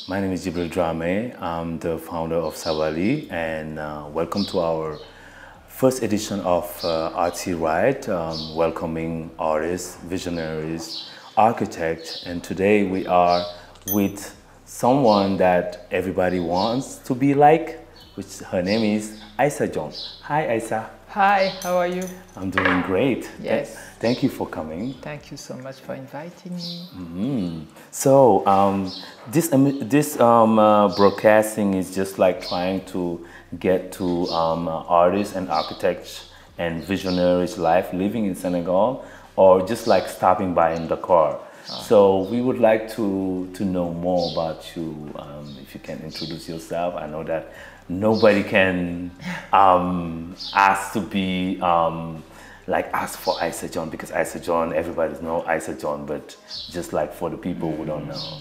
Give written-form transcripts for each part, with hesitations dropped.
my name is Djibril DRAME. I'm the founder of Sabali, and welcome to our first edition of Artsy Ride, welcoming artists, visionaries, architects, and today we are with someone that everybody wants to be like, which her name is Aissa Dione. Hi Aissa. Hi, how are you? I'm doing great. Yes. Thank you for coming. Thank you so much for inviting me. So this broadcasting is just like trying to get to artists and architects and visionaries' life living in Senegal, or just like stopping by in the car. So we would like to know more about you. If you can introduce yourself. I know that nobody can ask to be like ask for Aissa Dione, because Aissa Dione, everybody knows Aissa Dione, but just like for the people who don't know.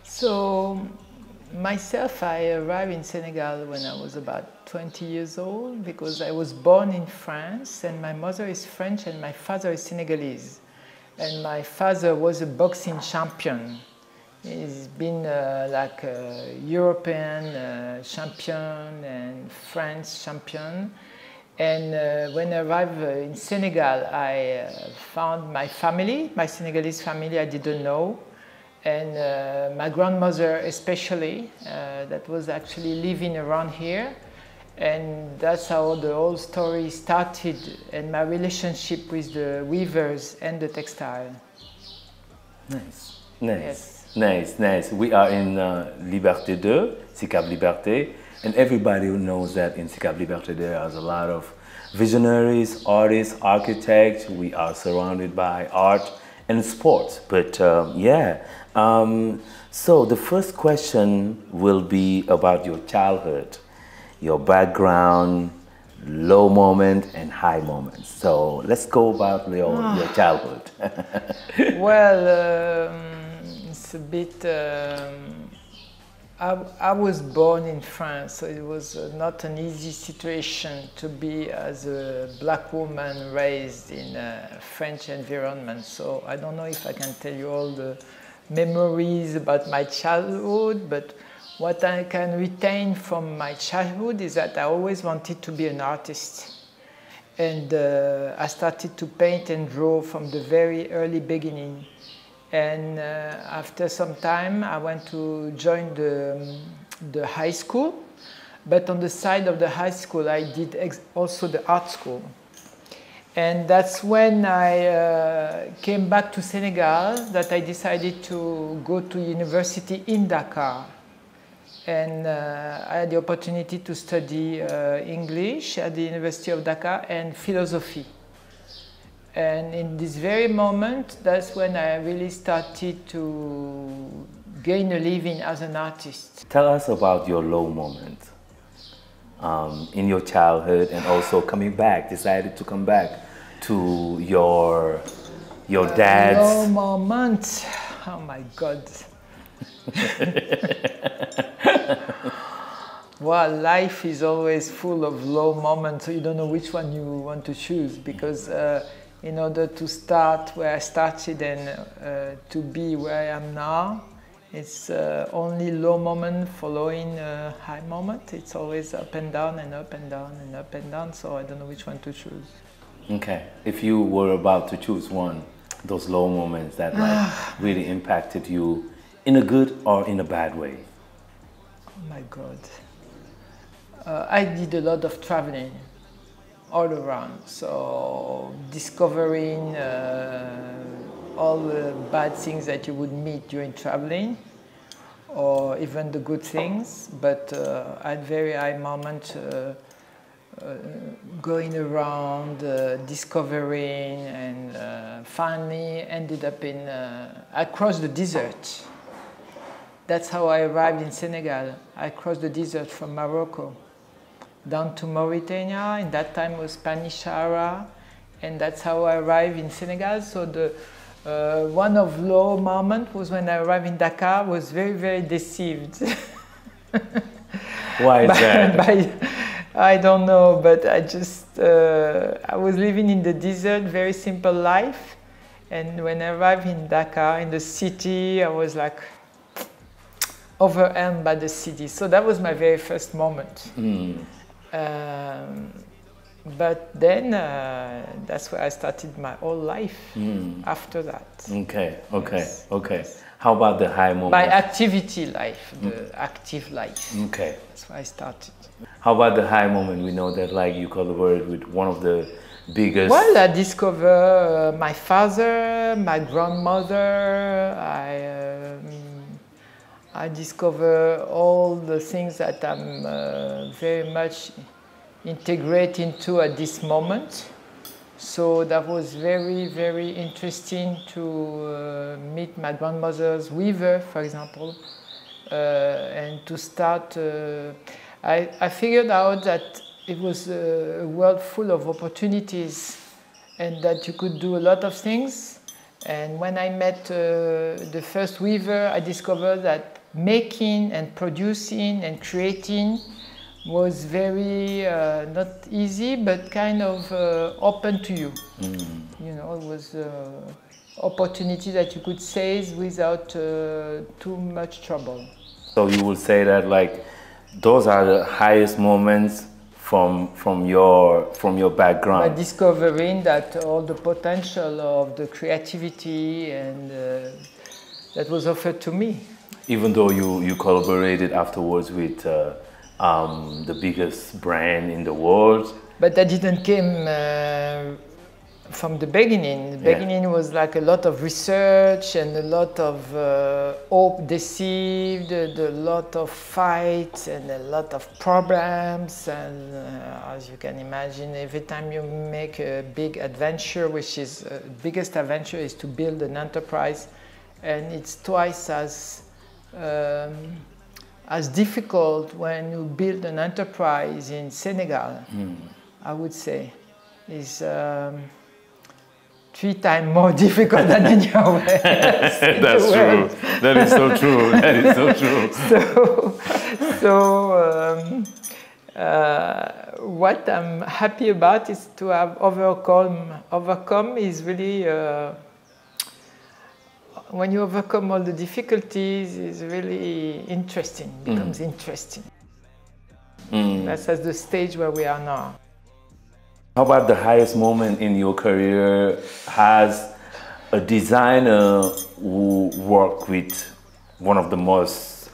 So myself, I arrived in Senegal when I was about 20 years old, because I was born in France and my mother is French and my father is Senegalese. And my father was a boxing champion. He's been like a European champion and French champion. And when I arrived in Senegal, I found my family, my Senegalese family I didn't know. And my grandmother especially, that was actually living around here. And that's how the whole story started, and my relationship with the weavers and the textile. Nice, nice. Yes. Nice, nice. We are in Liberté 2, Sicap Liberté, and everybody knows that in Sicap Liberté there is a lot of visionaries, artists, architects. We are surrounded by art and sports. But so the first question will be about your childhood, your background, low moment and high moments. So let's go about your childhood. Well, it's a bit, I was born in France, so it was not an easy situation to be as a black woman raised in a French environment. So I don't know if I can tell you all the memories about my childhood, but what I can retain from my childhood is that I always wanted to be an artist. And I started to paint and draw from the very early beginning. And after some time, I went to join the high school. But on the side of the high school, I did also the art school. And that's when I came back to Senegal that I decided to go to university in Dakar. And I had the opportunity to study English at the University of Dakar and philosophy. And in this very moment, that's when I really started to gain a living as an artist. Tell us about your low moment in your childhood, and also coming back, decided to come back to your dad's... Low moment, oh my God. Well, life is always full of low moments, so you don't know which one you want to choose, because in order to start where I started and to be where I am now, it's only low moment following a high moment. It's always up and down and up and down and up and down, so I don't know which one to choose. Okay. If you were about to choose one, those low moments that like really impacted you in a good or in a bad way? Oh my God. I did a lot of traveling all around, so discovering all the bad things that you would meet during traveling, or even the good things, but I had very high moments going around, discovering, and finally ended up in, I crossed the desert. That's how I arrived in Senegal. I crossed the desert from Morocco down to Mauritania. In that time was Spanish Sahara, and that's how I arrived in Senegal. So the one of low moment was when I arrived in Dakar. Was very, very deceived. Why is that? I don't know, but I just I was living in the desert, very simple life, and when I arrived in Dakar, in the city, I was like, overwhelmed by the city. So that was my very first moment. But then that's where I started my whole life after that. Okay, okay, Yes. okay. How about the high moment? My activity life, the active life. Okay. That's where I started. How about the high moment? We know that like you collaborated with one of the biggest... Well, I discovered my father, my grandmother. I discover all the things that I'm very much integrate into at this moment. So that was very, very interesting to meet my grandmother's weaver, for example, and to start. I figured out that it was a world full of opportunities and that you could do a lot of things. And when I met the first weaver, I discovered that making and producing and creating was very not easy, but kind of open to you. You know, it was opportunity that you could seize without too much trouble. So you will say that like those are the highest moments from your background. By discovering that all the potential of the creativity and that was offered to me. Even though you collaborated afterwards with the biggest brand in the world. But that didn't come from the beginning. The beginning was like a lot of research and a lot of hope deceived, a lot of fights and a lot of problems. And as you can imagine, every time you make a big adventure, which is biggest adventure is to build an enterprise, and it's twice as difficult when you build an enterprise in Senegal, I would say, is 3 times more difficult than anywhere else. That's true. That is so true. That is so true. What I'm happy about is to have overcome is really when you overcome all the difficulties, is really interesting, becomes interesting. That's at the stage where we are now. How about the highest moment in your career as a designer who worked with one of the most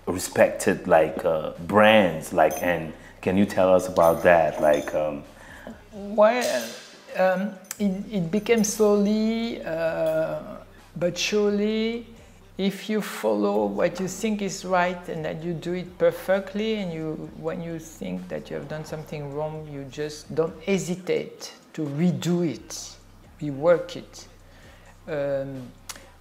respected brands, and can you tell us about that? It became slowly but surely, if you follow what you think is right and that you do it perfectly, and when you think that you have done something wrong, you just don't hesitate to redo it, rework it.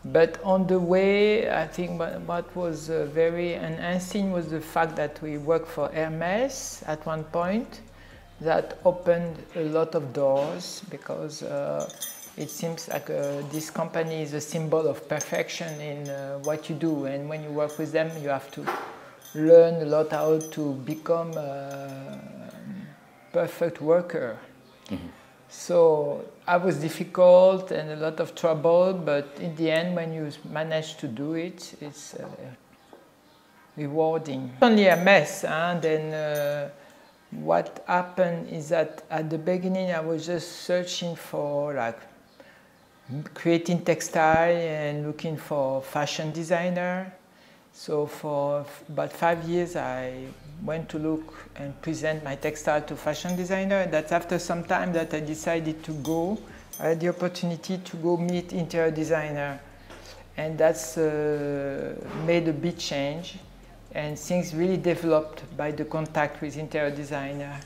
But on the way, I think what was very enhancing was the fact that we worked for Hermès at one point. That opened a lot of doors because it seems like this company is a symbol of perfection in what you do, and when you work with them you have to learn a lot how to become a perfect worker. So I was difficult and a lot of trouble, but in the end when you manage to do it, it's rewarding. Only a mess, and then what happened is that at the beginning I was just searching for creating textile and looking for fashion designer. So for about 5 years I went to look and present my textile to fashion designer, and that's after some time that I decided to go. I had the opportunity to go meet interior designer, and that's made a big change. And things really developed by the contact with interior designer.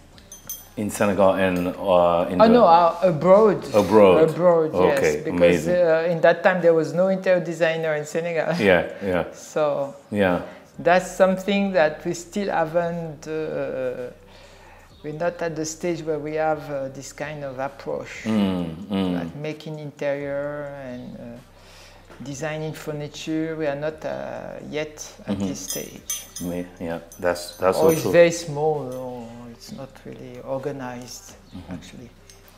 In Senegal and abroad. Abroad. Abroad, okay, yes. Because in that time there was no interior designer in Senegal. Yeah, yeah. So yeah, that's something that we still haven't. We're not at the stage where we have this kind of approach, like making interior and. Designing furniture, we are not yet at this stage. Yeah, that's so it's true. Very small, or it's not really organized, actually.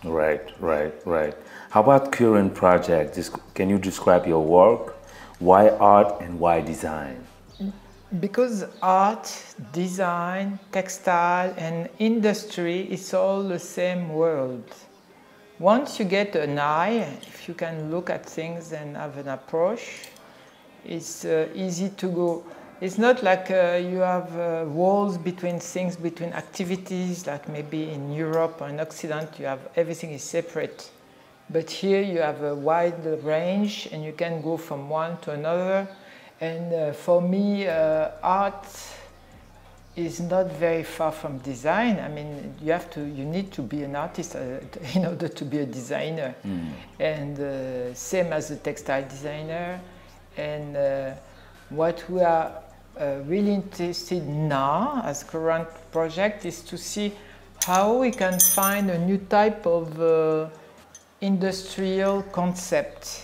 Right. How about current project? Can you describe your work? Why art and why design? Because art, design, textile, and industry is all the same world. Once you get an eye, if you can look at things and have an approach, it's easy to go. It's not like you have walls between things, between activities, like maybe in Europe or in Occident, you have everything is separate. But here you have a wide range and you can go from one to another. And for me, art is not very far from design. I mean, you need to be an artist in order to be a designer. And same as a textile designer. And what we are really interested in now as current project is to see how we can find a new type of industrial concept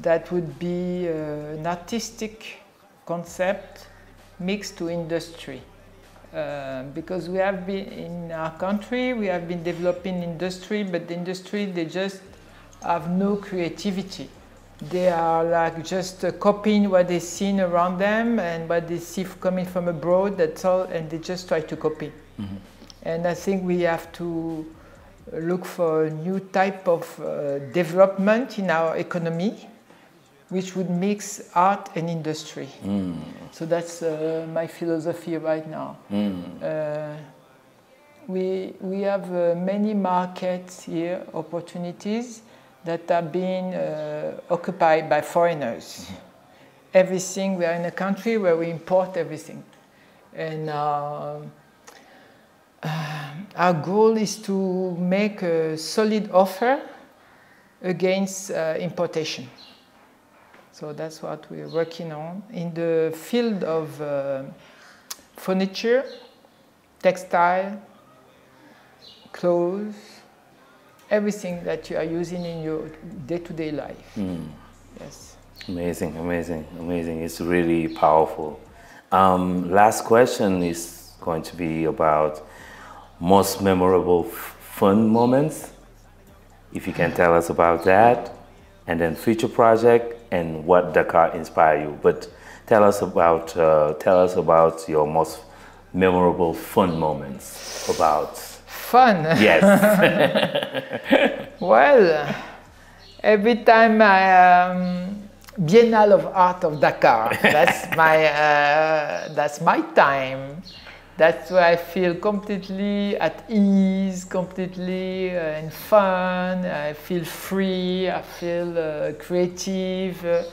that would be an artistic concept mixed to industry. Because we have been, in our country, we have been developing industry, but the industry, they just have no creativity. They are like just copying what they've seen around them and what they see coming from abroad, that's all, and they just try to copy. And I think we have to look for a new type of development in our economy, which would mix art and industry. So that's my philosophy right now. We have many markets here, opportunities that are being occupied by foreigners. Everything, we are in a country where we import everything. And our goal is to make a solid offer against importation. So that's what we're working on. In the field of furniture, textile, clothes, everything that you are using in your day-to-day life. Yes. Amazing, amazing, amazing. It's really powerful. Last question is going to be about most memorable fun moments. If you can tell us about that, and then future project and what Dakar inspired you. But tell us about your most memorable fun moments. About fun. Yes. Well, every time I Biennale of Art of Dakar. That's my time. That's where I feel completely at ease, completely in fun. I feel free. I feel creative.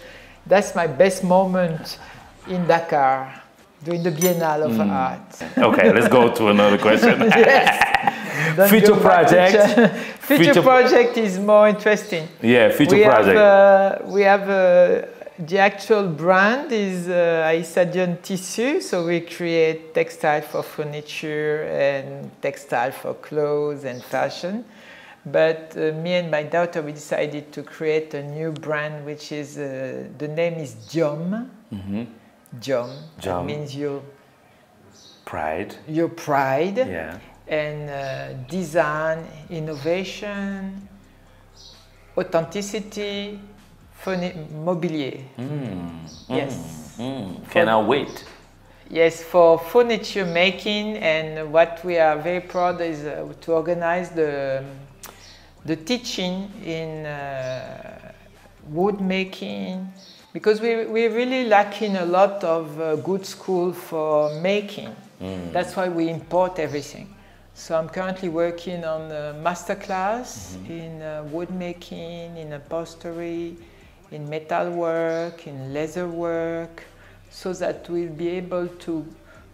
That's my best moment in Dakar during the Biennale of Art. Okay, let's go to another question. Yes. Future project. Future project is more interesting. Yeah, future project. We have the actual brand is Aissa Dione tissue, so we create textile for furniture and textile for clothes and fashion. But me and my daughter, we decided to create a new brand, which is, the name is Diome. Diome. That means your pride. Your pride. Yeah. And design, innovation, authenticity, mobilier. Yes. Cannot wait. Yes, for furniture making, and what we are very proud is to organize the teaching in wood making, because we're really lacking a lot of good school for making. That's why we import everything. So I'm currently working on a masterclass in wood making, in upholstery, in metal work, in leather work, so that we'll be able to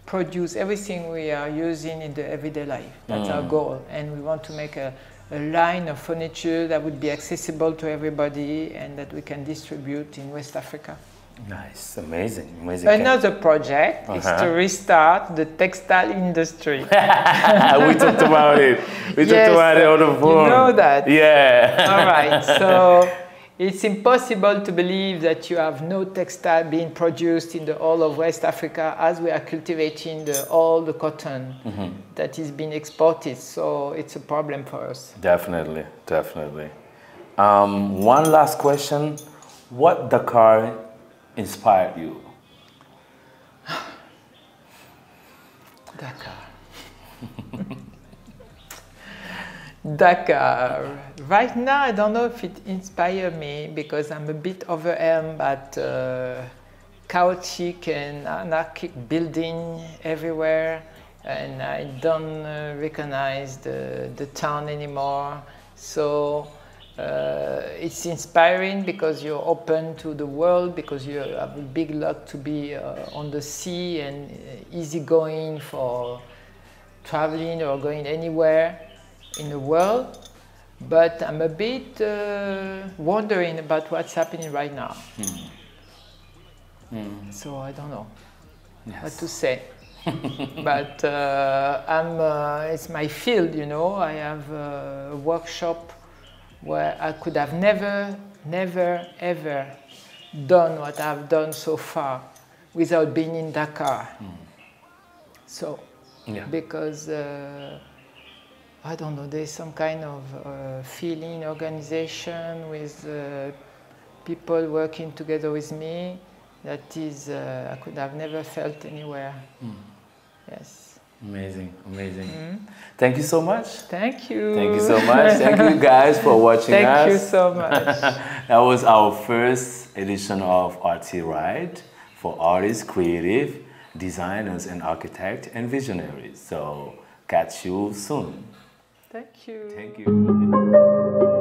produce everything we are using in the everyday life. That's our goal. And we want to make a line of furniture that would be accessible to everybody and that we can distribute in West Africa. Nice, amazing, amazing. Another project is to restart the textile industry. We talked about it. We talked about it on the phone. You know that? Yeah. All right. So it's impossible to believe that you have no textile being produced in the whole of West Africa, as we are cultivating all the cotton that is being exported. So it's a problem for us. Definitely, definitely. One last question. What Dakar inspired you? Dakar. Dakar. Right now, I don't know if it inspired me because I'm a bit overwhelmed by chaotic and anarchic building everywhere, and I don't recognize the town anymore. So it's inspiring because you're open to the world, because you have a big luck to be on the sea and easygoing for traveling or going anywhere in the world. But I'm a bit wondering about what's happening right now. So I don't know what to say. But it's my field, you know. I have a workshop where I could have never, ever done what I've done so far without being in Dakar. So, because I don't know, there's some kind of feeling, organization with people working together with me that is, I could have never felt anywhere. Yes. Amazing, amazing. Thank you so much. Thank you. Thank you so much. Thank you guys for watching us. Thank you so much. That was our first edition of Artsy Ride for artists, creative, designers, and architects and visionaries. So catch you soon. Thank you. Thank you.